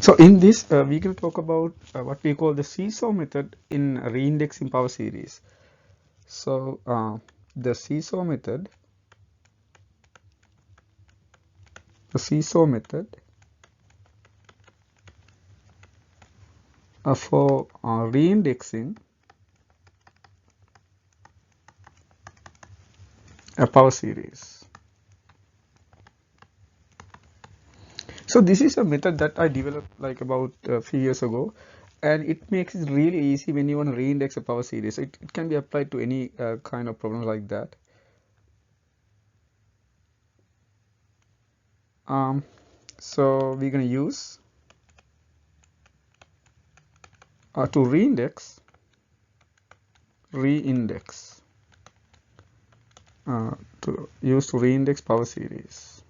So in this, we can talk about what we call the SeeSaw method in reindexing power series. So the SeeSaw method, the SeeSaw method for reindexing a power series. So this is a method that I developed like about a few years ago, and it makes it really easy when you want to reindex a power series. So it can be applied to any kind of problem like that. Um, so we're going to use to reindex to use to reindex power series.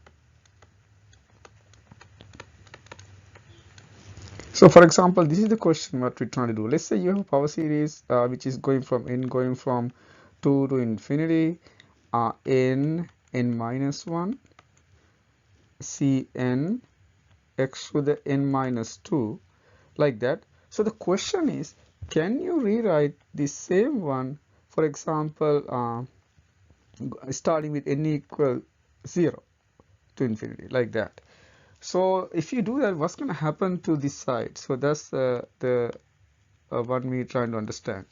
So for example, this is the question what we're trying to do. Let's say you have a power series which is going from 2 to infinity, n minus 1, cn x to the n minus 2, like that. So the question is, can you rewrite the same one, for example, starting with n equal 0 to infinity, like that? So if you do that, what's going to happen to this side? So that's the one we're trying to understand.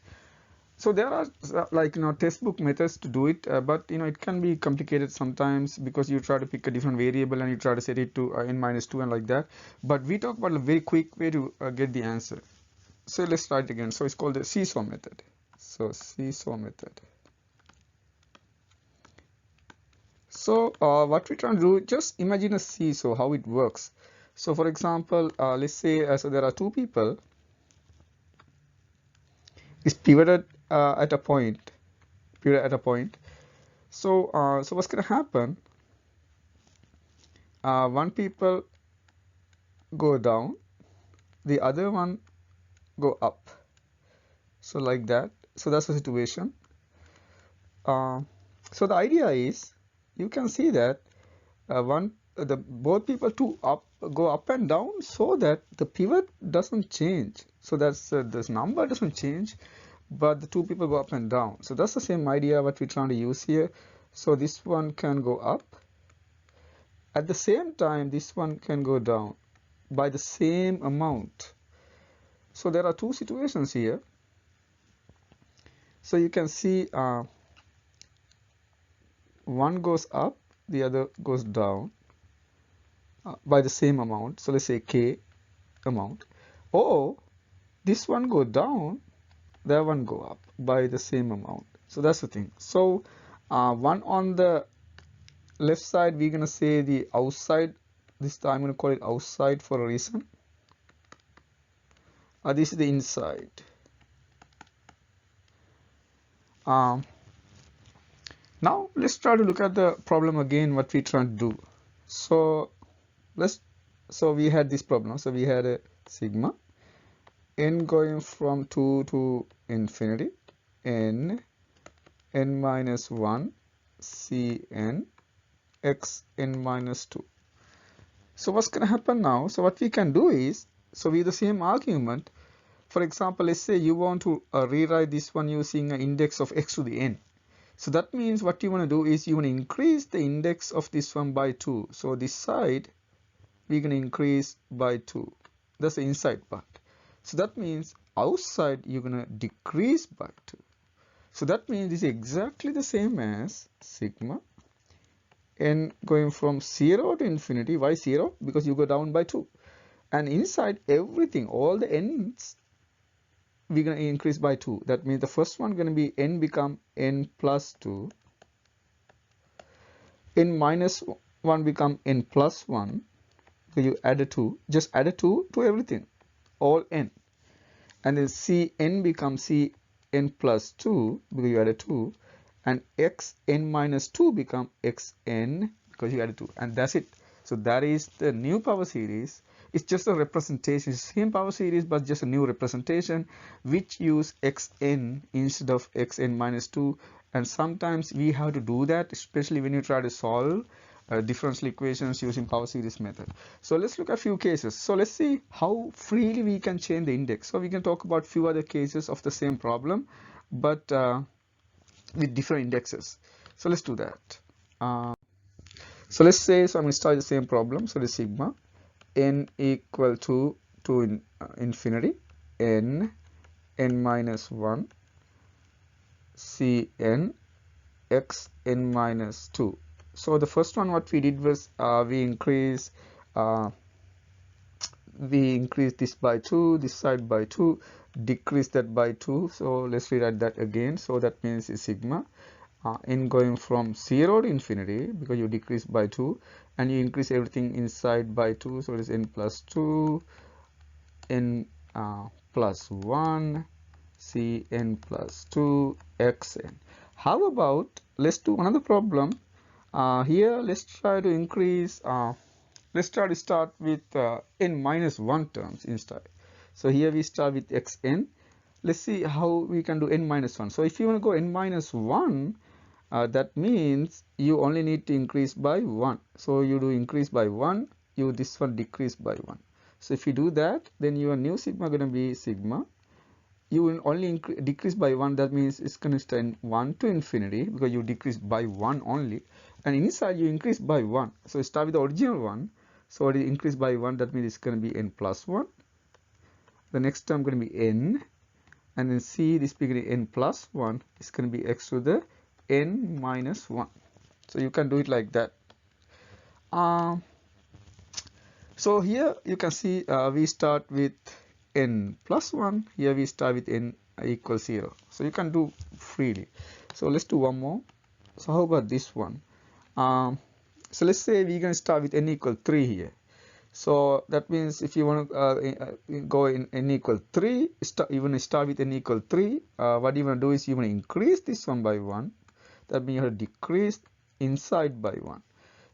So there are like textbook methods to do it, but it can be complicated sometimes because you try to pick a different variable and you try to set it to n minus 2 and like that. But we talk about a very quick way to get the answer. So let's try it again. So it's called the SeeSaw method. So SeeSaw method. So what we're trying to do, just imagine a seesaw, how it works. So for example, let's say so there are two people. It's pivoted at a point. Pivot at a point. So so what's going to happen? One people go down, the other one go up. So like that. So that's the situation. So the idea is, you can see that both people go up and down so that the pivot doesn't change. So that's this number doesn't change, but the two people go up and down. So that's the same idea what we're trying to use here. So this one can go up. At the same time, this one can go down by the same amount. So there are two situations here. So you can see one goes up, the other goes down by the same amount. So let's say k amount. Or this one go down, that one go up by the same amount. So that's the thing. So one on the left side, we're gonna say the outside. This time I'm gonna call it outside for a reason. This is the inside. Now let's try to look at the problem again, what we're trying to do. So we had this problem. So we had a sigma n going from 2 to infinity, n minus 1 cn x n minus 2. So what's going to happen now? So what we can do is, so with the same argument, for example, let's say you want to rewrite this one using an index of x to the n. So that means what you want to do is you want to increase the index of this one by 2. So this side we're going to increase by 2. That's the inside part. So that means outside you're going to decrease by 2. So that means this is exactly the same as sigma n going from 0 to infinity. Why 0? Because you go down by 2. And inside everything, all the n's, we're going to increase by 2. That means the first one going to be n become n plus 2. N minus 1 become n plus 1. So you add a 2. Just add a 2 to everything. All n. And then cn becomes cn plus 2 because you added 2. And xn minus 2 become xn because you added 2. And that's it. So that is the new power series. It's just a representation. It's the same power series but just a new representation which use xn instead of xn minus 2. And sometimes we have to do that, especially when you try to solve differential equations using power series method. So let's look at a few cases. So let's see how freely we can change the index. So we can talk about few other cases of the same problem, but with different indexes. So let's do that. So let's say, so I'm going to start the same problem. So the sigma n equal to infinity n minus 1 cn x n minus 2. So the first one what we did was we increased this by 2, this side by 2, decrease that by 2. So let's rewrite that again. So that means is sigma n going from 0 to infinity, because you decrease by 2 and you increase everything inside by 2. So it is n plus 2, n plus 1, cn plus 2, xn. How about, let's do another problem. Here let's try to increase, let's try to start with n minus 1 terms instead. So here we start with xn. Let's see how we can do n minus 1. So if you want to go n minus 1, that means you only need to increase by 1. So you do increase by 1, this one decrease by 1. So if you do that, then your new sigma going to be sigma. You will only decrease by 1, that means it's going to extend 1 to infinity, because you decrease by 1 only, and inside you increase by 1. So start with the original one. So it increase by 1, that means it's going to be n plus 1. The next term going to be n, and then c, this beginning n plus 1 is going to be x to the n minus 1. So you can do it like that. So here you can see we start with n plus 1. Here we start with n equals 0. So you can do freely. So let's do one more. So how about this one? So let's say we're going to start with n equal 3 here. So that means if you want to go in n equal 3, you want to start with n equal 3. What you want to do is you want to increase this one by 1. That means you have to decrease inside by 1.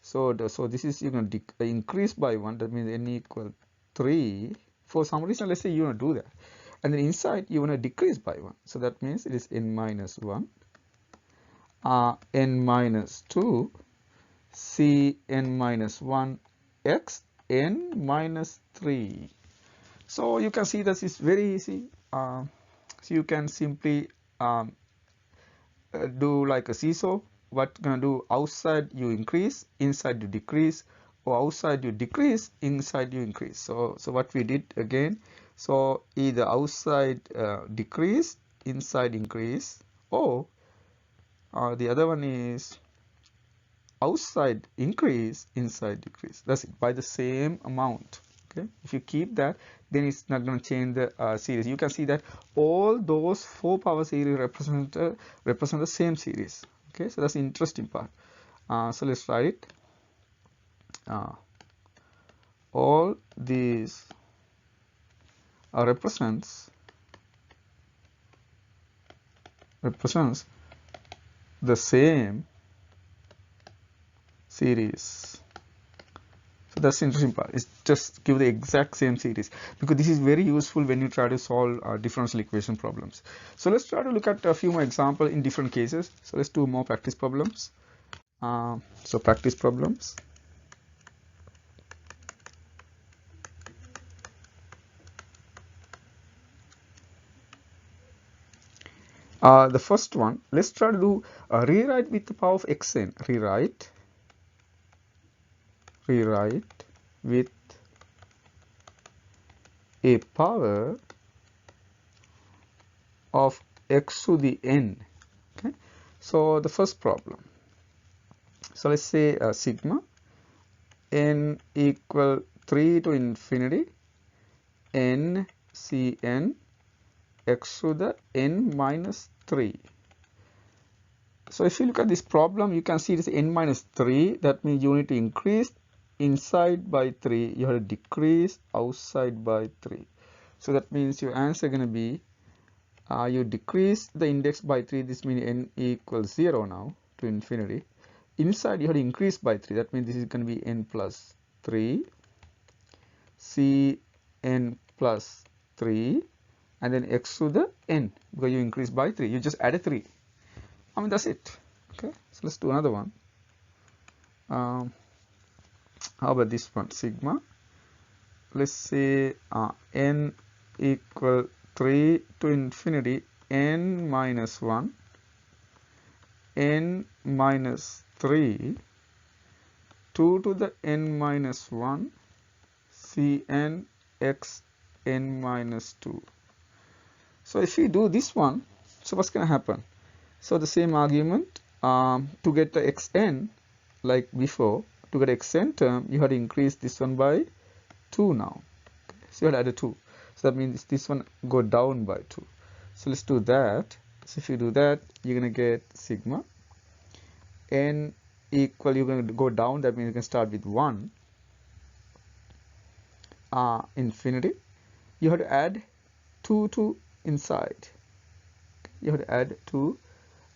So this is you're going to increase by 1. That means n equal 3. For some reason, let's say you want to do that. And then inside you want to decrease by 1. So that means it is n minus 1, n minus 2, c n minus 1, x n minus 3. So you can see this is very easy. So you can simply do like a seesaw. What you're going to do, outside you increase, inside you decrease, or outside you decrease, inside you increase. So what we did again, so either outside decrease, inside increase, or the other one is outside increase, inside decrease. That's it, by the same amount. Okay, if you keep that, then it's not going to change the series. You can see that all those 4 power series represent the same series. Okay, so that's the interesting part. So let's write it. All these represents the same series. So that's the interesting part. It's just give the exact same series, because this is very useful when you try to solve differential equation problems. So let's try to look at a few more examples in different cases. So let's do more practice problems. So practice problems. The first one, let's try to do rewrite with the power of xn. Rewrite with a power of x to the n. Okay, so the first problem. So let's say sigma n equal 3 to infinity n cn x to the n minus 3. So if you look at this problem, you can see it is n minus 3. That means you need to increase inside by 3. You have to decrease outside by 3. So that means your answer going to be, you decrease the index by 3. This means n equals 0 now to infinity. Inside you have to increase by 3. That means this is going to be n plus 3, c n plus 3, and then x to the n, because you increase by 3. You just add a 3. I mean, that's it. Okay, so let's do another one. How about this one? Sigma, let's say n equal 3 to infinity n minus 1 n minus 3 2 to the n minus 1 Cn x n minus 2. So if we do this one, so what's going to happen? So the same argument, to get the xn like before, to get xn term, you have to increase this one by 2 now. Okay. So you have to add a 2. So that means this one go down by 2. So let's do that. So if you do that, you're going to get sigma n equal, you're going to go down, that means you can start with 1 infinity. You have to add 2 to inside. You have to add 2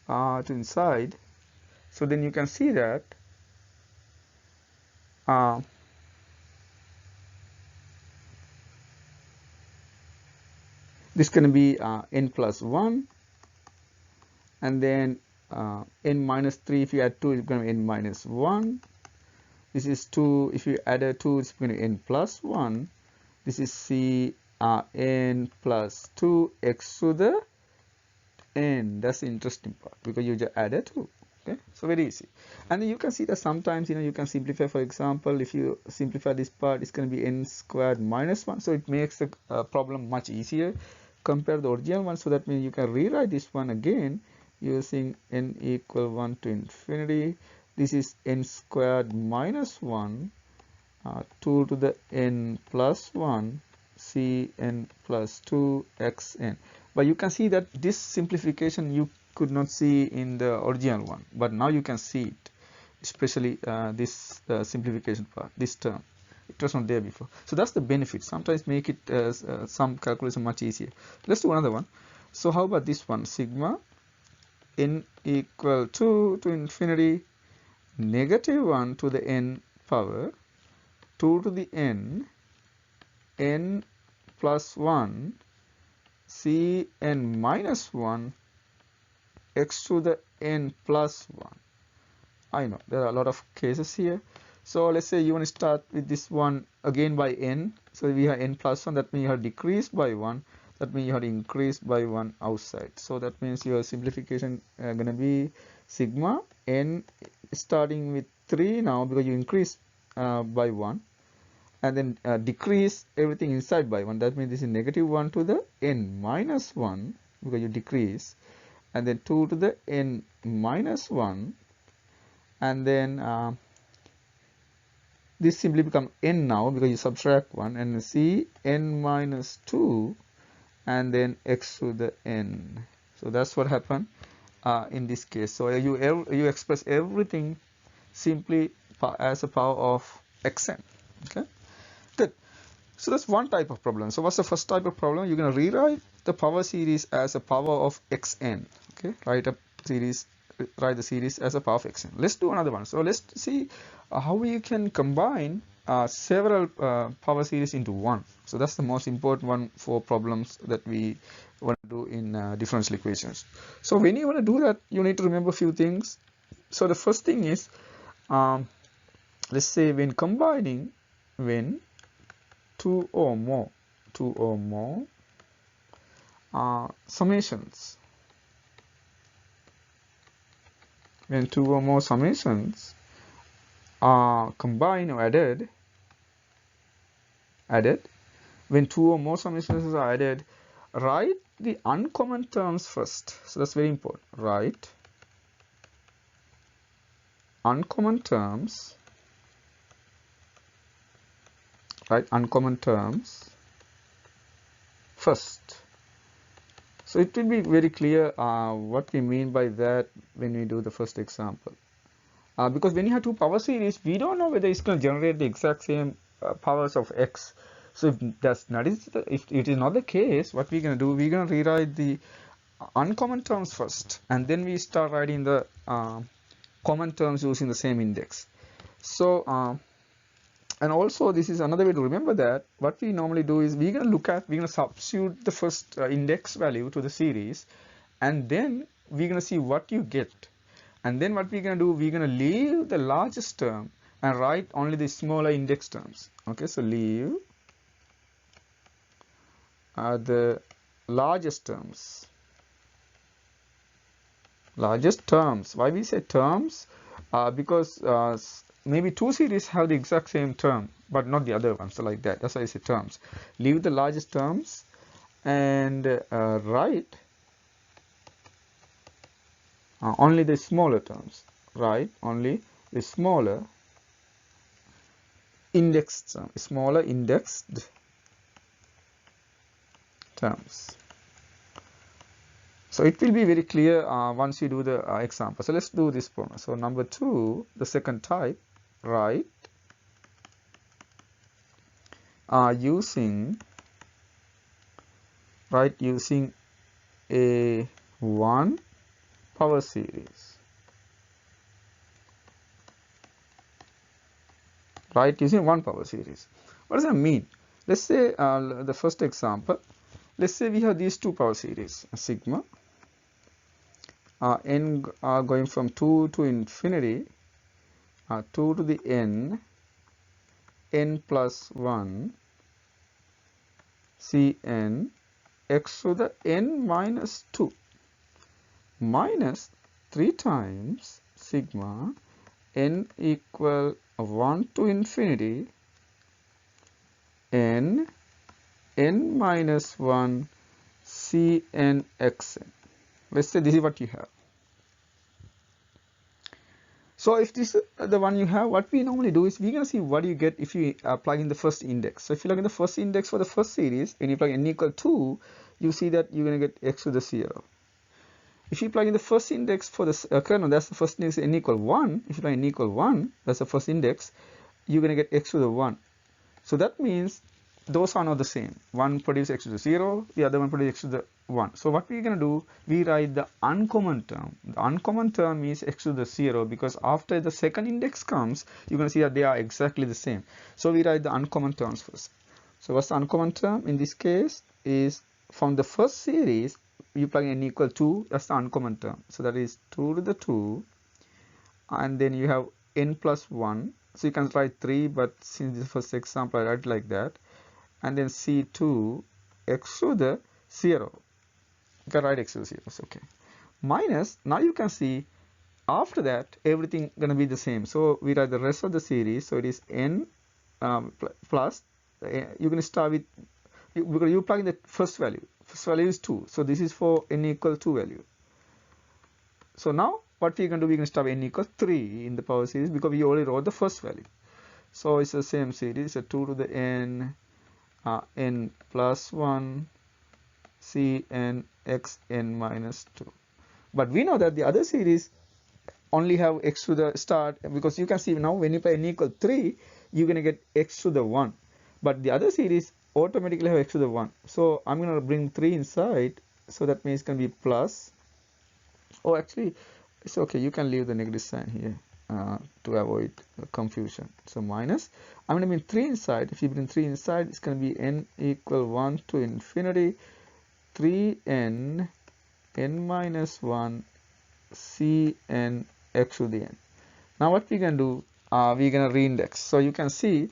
to inside. So then you can see that this is going to be n plus 1, and then n minus 3, if you add 2, it's going to be n minus 1. This is 2, if you add a 2, it's going to be n plus 1. This is c n plus 2 x to the n. That's the interesting part, because you just add a 2. Okay, so very easy. And you can see that sometimes, you can simplify. For example, if you simplify this part, it's going to be n squared minus 1. So it makes the problem much easier compared to the original one. So that means you can rewrite this one again using n equal 1 to infinity. This is n squared minus 1, 2 to the n plus 1, Cn plus 2 xn. But you can see that this simplification you could not see in the original one, but now you can see it, especially this simplification part, this term. It was not there before. So that's the benefit. Sometimes make it some calculation much easier. Let's do another one. So how about this one? Sigma n equal 2 to infinity negative 1 to the n power 2 to the n n plus 1 Cn minus 1 x to the n plus 1. I know there are a lot of cases here. So let's say you want to start with this one again by n. So we have n plus 1, that means you have decreased by 1. That means you have increased by 1 outside. So that means your simplification going to be sigma n starting with 3 now, because you increase by 1, and then decrease everything inside by 1. That means this is negative 1 to the n minus 1, because you decrease, and then 2 to the n minus 1, and then this simply becomes n now, because you subtract 1, and c n minus 2, and then x to the n. So that's what happened in this case. So you express everything simply as a power of xn. Okay, good. So that's one type of problem. So what's the first type of problem? You're going to rewrite the power series as a power of xn. Okay, write the series as a power of xn. Let's do another one. So let's see how we can combine several power series into one. So that's the most important one for problems that we want to do in differential equations. So when you want to do that, you need to remember a few things. So the first thing is, let's say when combining, when two or more summations, when two or more summations are combined or added, when two or more summations are added, write the uncommon terms first. So that's very important. Write uncommon terms. Write uncommon terms first. So it will be very clear what we mean by that when we do the first example. Because when you have two power series, we don't know whether it's going to generate the exact same powers of x. So if it is not the case, what we're going to do, we're going to rewrite the uncommon terms first, and then we start writing the common terms using the same index. So and also this is another way to remember that what we normally do is we're going to substitute the first index value to the series, and then we're going to see what you get. And then what we're going to do, we're going to leave the largest term and write only the smaller index terms. Okay, so leave the largest terms. Largest terms. Why we say terms? Because maybe two series have the exact same term, but not the other ones. So like that. That's why I say terms. Leave the largest terms and write only the smaller terms. Write only the smaller indexed terms. Smaller indexed terms. So it will be very clear once you do the example. So let's do this problem. So number 2, the second type, write using a 1 power series. Write using 1 power series. What does that mean? Let's say the first example. Let's say we have these 2 power series, sigma n going from 2 to infinity, 2 to the n plus 1 Cn x to the n minus 2 minus 3 times sigma n equal 1 to infinity n minus 1 Cn xn. Let's say this is what you have. So if this is the one you have, what we normally do is we're going to see what you get if you plug in the first index. So if you plug in the first index for the first series, when you plug n equal 2, you see that you're going to get x to the 0. If you plug in the first index for the kernel, that's the first index, n equal 1. If you plug n equal 1, that's the first index, you're going to get x to the 1. So that means those are not the same. One produces x to the 0, the other one produces x to the 1. So what we're going to do, we write the uncommon term. The uncommon term is x to the 0 because after the second index comes, you're going to see that they are exactly the same. So we write the uncommon terms first. So what's the uncommon term? In this case is from the first series, you plug in n equal 2, that's the uncommon term. So that is 2 to the 2, and then you have n plus 1. So you can write 3, but since this first example, I write like that. And then C2 x to the 0. You can write x to the 0. It's okay. Minus, now you can see after that everything gonna be the same. So we write the rest of the series. So it is n plus. You're gonna start with because you plug in the first value. First value is 2. So this is for n equal 2 value. So now what we're gonna do? We're gonna start n equal 3 in the power series because we already wrote the first value. So it's the same series. So 2 to the n. N plus 1 Cn xn minus 2. But we know that the other series only have x to the start, because you can see now when you play n equal 3, you're going to get x to the 1. But the other series automatically have x to the 1. So I'm going to bring 3 inside. So that means it's going to be plus. Oh, actually, it's okay. You can leave the negative sign here to avoid confusion. So minus. I'm going to bring 3 inside. If you bring 3 inside, it's going to be n equal 1 to infinity 3n n minus 1 Cn x to the n. Now what we can do, we're going to reindex. So you can see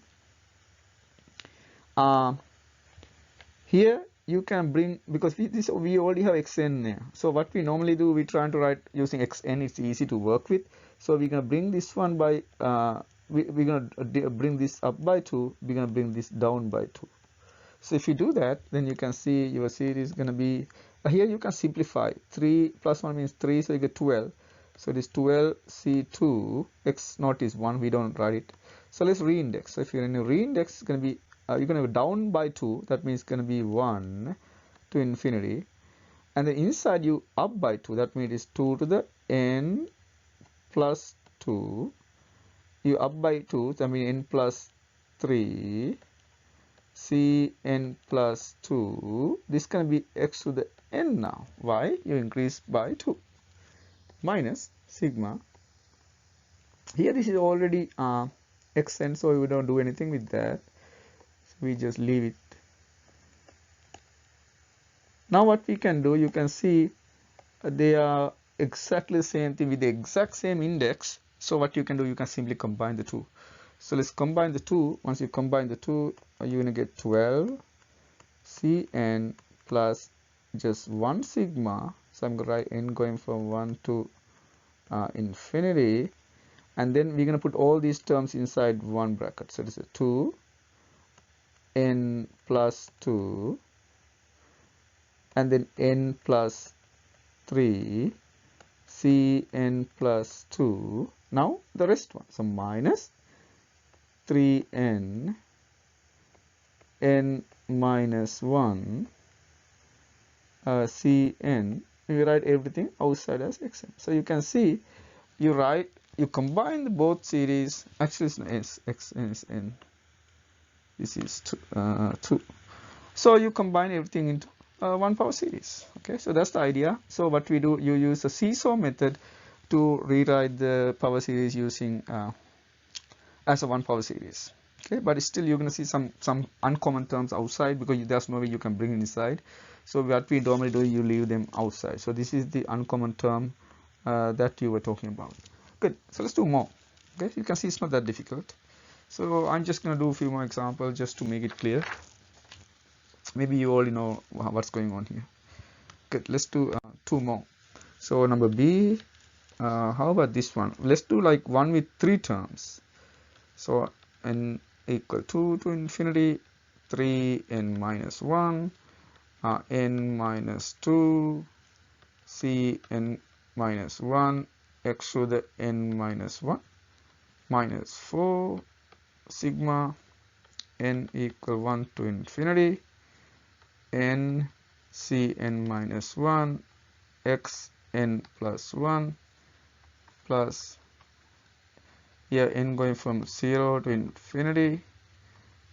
here you can bring, because we already have xn there. So what we normally do, we try to write using xn. It's easy to work with. So we're going to bring this one by we're going to bring this up by 2. We're going to bring this down by 2. So if you do that, then you can see your series is going to be here. You can simplify. 3 plus 1 means 3, so you get 12. So it is 12 C2 x naught is 1. We don't write it. So let's reindex. So if you're in a reindex, it's going to be you're going to go down by 2. That means it's going to be 1 to infinity, and then inside you up by 2. That means it's 2 to the n plus 2. You up by 2. That means n plus 3. Cn plus 2. This can be x to the n now. Why? You increase by 2. Minus sigma. Here this is already xn, so we don't do anything with that. So we just leave it. Now what we can do, you can see they are exactly the same thing with the exact same index. So what you can do, you can simply combine the two. So let's combine the two. Once you combine the two, you're gonna get 12 Cn plus just 1 sigma. So I'm gonna write n going from 1 to infinity, and then we're gonna put all these terms inside one bracket. So this is 2 n plus 2, and then n plus 3 Cn plus 2. Now the rest one, so minus 3n n minus 1 Cn. We write everything outside as xn. So you can see, you combine both series. Actually it's xn is n, this is 2. So you combine everything into one power series. Okay, so that's the idea. So what we do, you use the SeeSaw method to rewrite the power series using as a one power series. Okay, but still you're going to see some uncommon terms outside, because there's no way you can bring it inside. So what we normally do, you leave them outside. So this is the uncommon term that you were talking about. Good. So let's do more. Okay, you can see it's not that difficult. So I'm just going to do a few more examples just to make it clear. Maybe you already know what's going on here. Good. Let's do 2 more. So number B. How about this one? Let's do like one with 3 terms. So n equal 2 to infinity, 3n minus 1, n minus 2, Cn minus 1, x to the n minus 1, minus 4 sigma n equal 1 to infinity, n Cn minus 1, x n plus 1, plus here n going from 0 to infinity,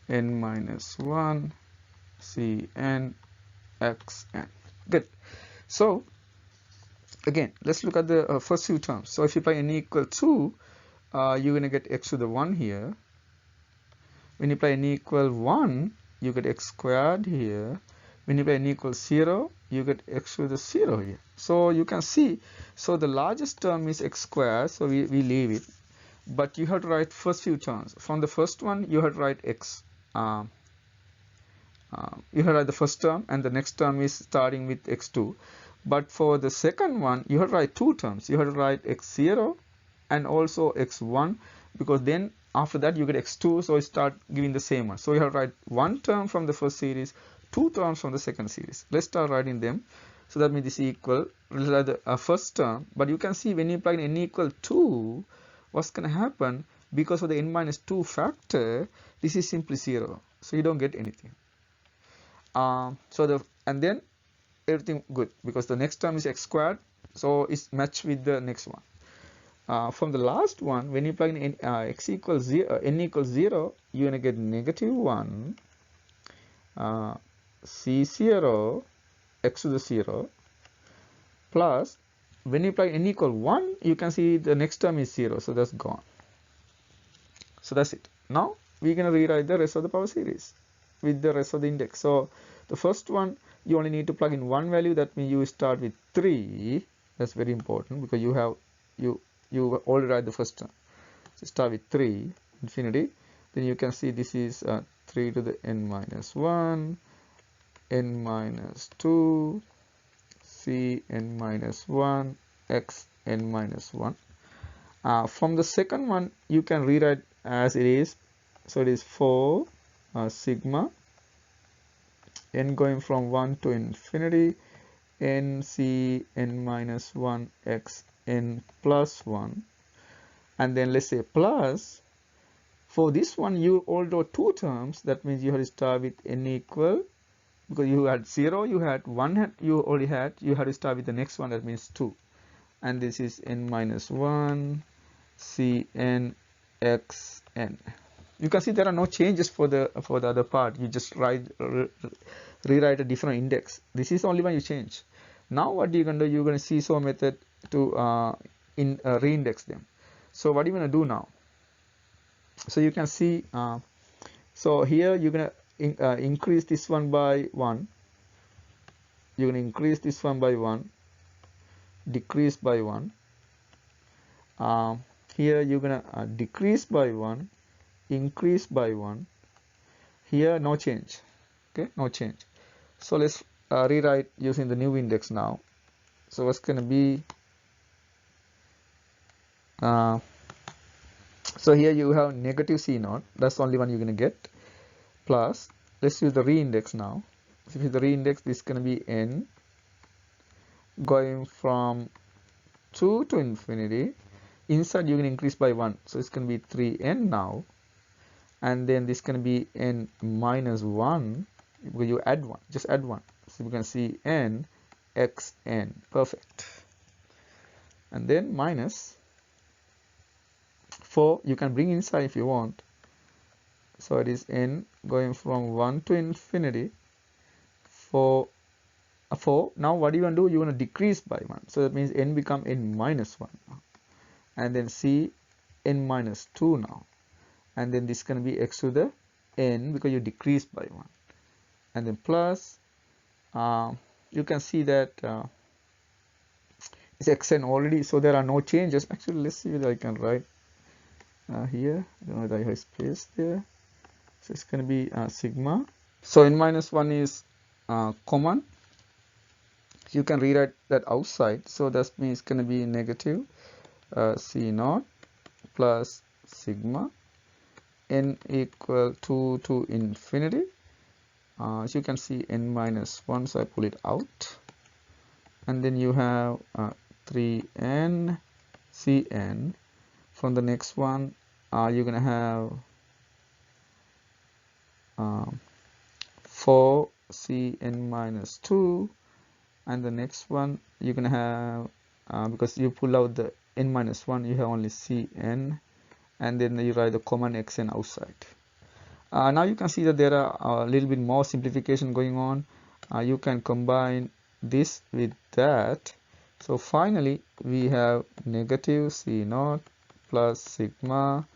n minus 1 Cn xn. Good. So again, let's look at the first few terms. So if you apply n equal 2, you're going to get x to the 1 here. When you apply n equal 1, you get x squared here. When you apply n equal 0, you get x to the 0 here. So you can see, so the largest term is x squared, so we leave it. But you have to write first few terms. From the first one, you have to write x. You have to write the first term, and the next term is starting with x2. But for the second one, you have to write 2 terms. You have to write x0 and also x1, because then after that you get x2, so you start giving the same one. So you have to write 1 term from the first series, 2 terms from the second series. Let's start writing them. So that means this equal, let's write the first term. But you can see when you plug in n equal 2, what's going to happen? Because of the n minus 2 factor, this is simply 0. So you don't get anything. And then everything good, because the next term is x squared, so it's matched with the next one. From the last one, when you plug in x equals 0, n equals 0, you're going to get negative 1 C0 x to the 0, plus when you plug n equal 1, you can see the next term is 0, so that's gone. So that's it. Now we're going to rewrite the rest of the power series with the rest of the index. So the first one, you only need to plug in one value. That means you start with 3. That's very important, because you already write the first term. So start with 3 infinity. Then you can see this is 3 to the n minus 1, n minus 2, c n minus 1, x n minus 1. From the second one, you can rewrite as it is. So it is 4 sigma n going from 1 to infinity, n c n minus 1 x n plus 1. And then let's say plus, for this one you although 2 terms, that means you have to start with n equal, because you had 0, you had 1, you have to start with the next one, that means 2. And this is n minus 1 Cn xn. You can see there are no changes for the other part. You just rewrite a different index. This is only when you change. Now what you're going to do, you're going to SeeSaw method to reindex them. So what are you going to do now? So you can see, so here you're going to increase this one by 1. You're going to increase this one by 1, decrease by 1. Here you're going to decrease by 1, increase by 1. Here no change. Okay, no change. So let's rewrite using the new index now. So what's going to be so here you have negative C0, that's the only one you're going to get, plus let's use the reindex now. So if you use the reindex, this is going to be n going from 2 to infinity. Inside you're going to increase by 1, so it's going to be 3n now, and then this is going to be n minus 1 because you add 1, just add 1, so we can see n xn, perfect, and then minus 4 you can bring inside if you want, so it is n going from 1 to infinity for 4. Now what you want to do, you want to decrease by 1, so that means n become n minus 1 now. And then c n minus 2 now, and then this is going to be x to the n because you decrease by 1, and then plus you can see that it's xn already, so there are no changes. Actually, let's see whether I can write here. I don't know whether I have space there, so it's going to be sigma. So n minus 1 is common, you can rewrite that outside, so that means it's going to be negative C0 plus sigma n equal to infinity. As you can see, n minus 1, so I pull it out, and then you have 3n cn. From the next one you're going to have 4 cn minus 2, and the next one you're going to have because you pull out the n minus 1, you have only cn, and then you write the common xn outside. Now you can see that there are a little bit more simplification going on. You can combine this with that, so finally we have negative C0 plus sigma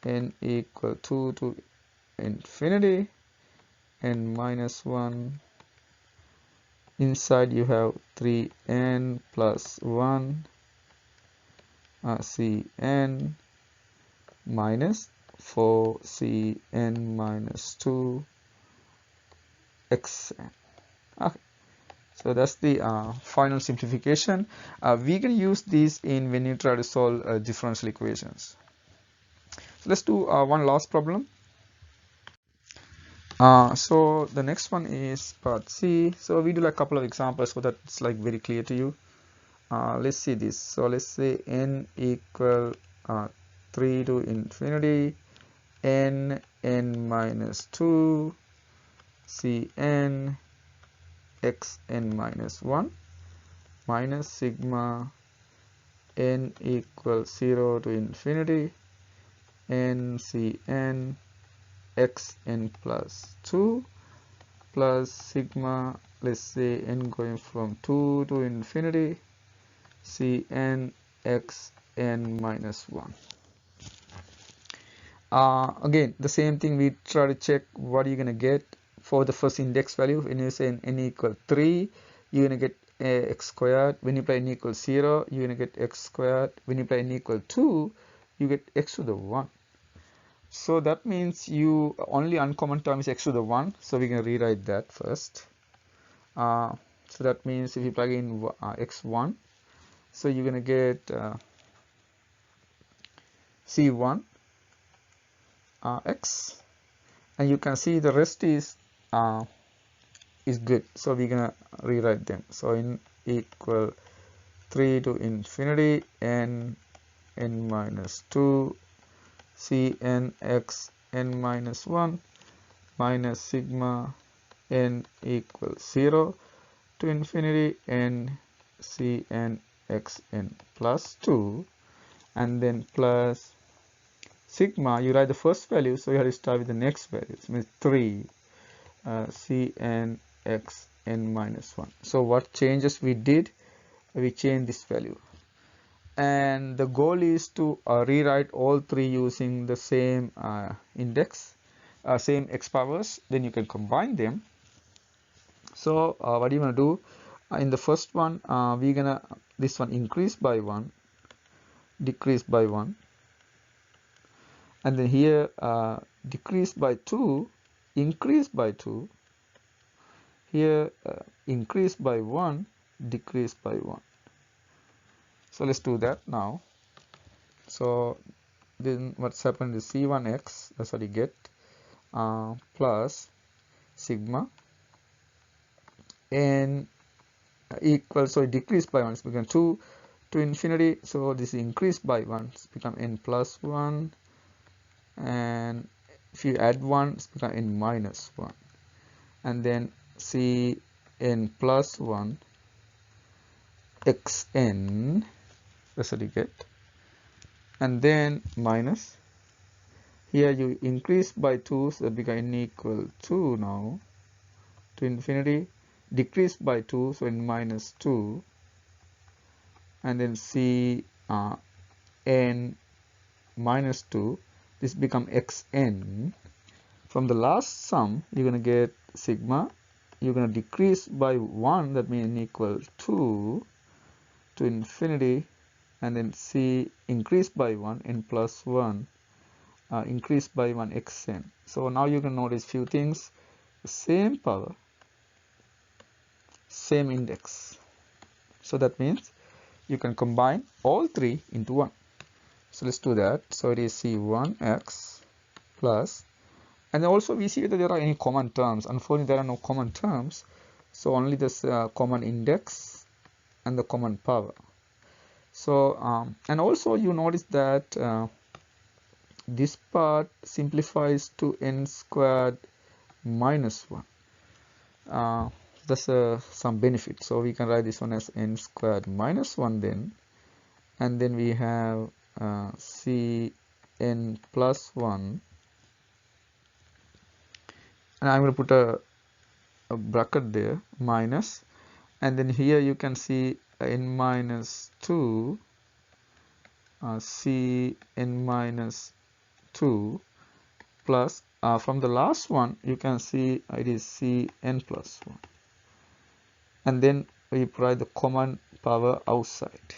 n equal to infinity n minus 1. Inside you have 3n plus 1 cn minus 4 cn minus 2 xn. Okay, so that's the final simplification. We can use these in when you try to solve differential equations. So let's do one last problem. So the next one is part C. So we do like a couple of examples so that it's like very clear to you. Let's see this. So let's say n equal 3 to infinity n minus 2 cn xn minus 1 minus sigma n equals 0 to infinity n cn xn plus 2 plus sigma, let's say n going from 2 to infinity cn xn minus 1. Again the same thing, we try to check what you're going to get for the first index value. When you say n equal 3, you're going to get x squared. When you apply n equals 0, you're going to get x squared. When you apply n equal 2, you get x to the 1. So that means you only uncommon term is x to the 1, so we can rewrite that first. So that means if you plug in x1, so you're going to get c1 x, and you can see the rest is good, so we're gonna rewrite them. So n equal 3 to infinity n minus 2 cn x n minus 1 minus sigma n equals 0 to infinity n cn xn plus 2, and then plus sigma, you write the first value, so you have to start with the next value, it means 3 cn xn minus 1. So what changes we did, we changed this value, and the goal is to rewrite all three using the same index, same x powers, then you can combine them. So what you want to do, in the first one we're gonna this one increase by 1, decrease by 1, and then here decrease by 2, increase by 2, here increase by 1, decrease by 1. So let's do that now. So then what's happened is C1x, that's what you get, plus sigma n equals, so it decreased by 1, it's become 2 to infinity, so this is increased by 1, it's become n plus 1, and if you add 1, it's become n minus 1, and then c n plus 1 xn, that's what you get, and then minus, here you increase by 2, so that become n equal 2 now to infinity, decrease by 2, so n minus 2, and then c n minus 2, this become xn. From the last sum, you're going to get sigma, you're going to decrease by 1, that means n equals 2 to infinity, and then c increase by 1, n plus 1, increase by 1 xn. So now you can notice few things, same power, same index. So that means you can combine all three into 1. So let's do that. So it is c1x plus, and also we see that there are any common terms. Unfortunately, there are no common terms, so only this common index and the common power. So and also you notice that this part simplifies to n squared minus 1. That's some benefit. So we can write this one as n squared minus 1 then, and then we have c n plus 1, and I'm going to put a bracket there, minus, and then here you can see n minus 2, c n minus 2 plus, from the last one you can see it is c n plus 1, and then we provide the common power outside.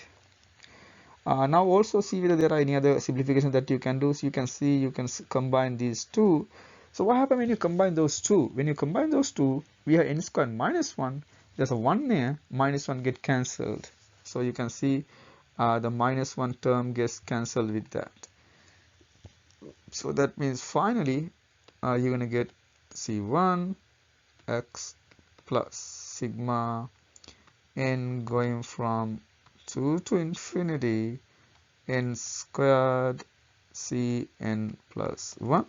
Now also see whether there are any other simplifications that you can do. So you can see you can combine these two. So what happens when you combine those two? When you combine those two, we have n squared minus 1. There's a 1 there, minus 1 get cancelled. So you can see the minus 1 term gets cancelled with that. So that means finally you're going to get c1 x plus sigma n going from 2 to infinity n squared c n plus 1